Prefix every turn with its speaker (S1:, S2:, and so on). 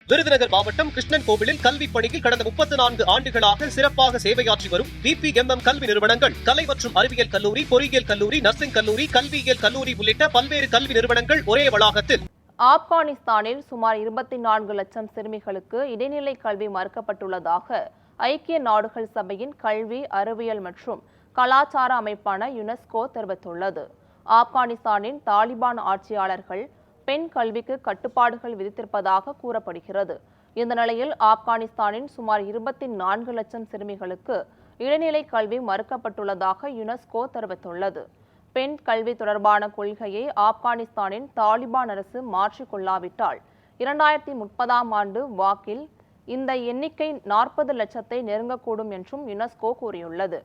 S1: விருதுநகர் மாவட்டம் கிருஷ்ணன் கோவிலில் கல்வி பணியில் கடந்த 34 ஆண்டுகளாக சிறப்பாக சேவையாற்றி வரும் PPMM கல்வி நிறுவனங்கள், கலை மற்றும் அறிவியல் கல்லூரி, பொறியியல் கல்லூரி, நர்சிங் கல்லூரி, கல்வியியல் கல்லூரி உள்ளிட்ட பல்வேறு கல்வி நிறுவனங்கள் ஒரே வளாகத்தில்.
S2: ஆப்கானிஸ்தானில் சுமார் 24 லட்சம் சிறுமிகளுக்கு இடைநிலை கல்வி மறுக்கப்பட்டுள்ளதாக ஐக்கிய நாடுகள் சபையின் கல்வி, அறிவியல் மற்றும் கலாச்சார அமைப்பான யுனெஸ்கோ தெரிவித்துள்ளது. ஆப்கானிஸ்தானின் தாலிபான் ஆட்சியாளர்கள் பெண் கல்விக்கு கட்டுப்பாடுகள் விதித்திருப்பதாக கூறப்படுகிறது. இந்த நிலையில் ஆப்கானிஸ்தானின் சுமார் 24 லட்சம் சிறுமிகளுக்கு இடைநிலை கல்வி மறுக்கப்பட்டுள்ளதாக யுனெஸ்கோ தெரிவித்துள்ளது. பெண் கல்வி தொடர்பான கொள்கையை ஆப்கானிஸ்தானின் தாலிபான் அரசு மாற்றிக்கொள்ளாவிட்டால் 2030ஆம் ஆண்டு வாக்கில் இந்த எண்ணிக்கை 40 லட்சத்தை நெருங்கக்கூடும் என்றும் யுனெஸ்கோ கூறியுள்ளது.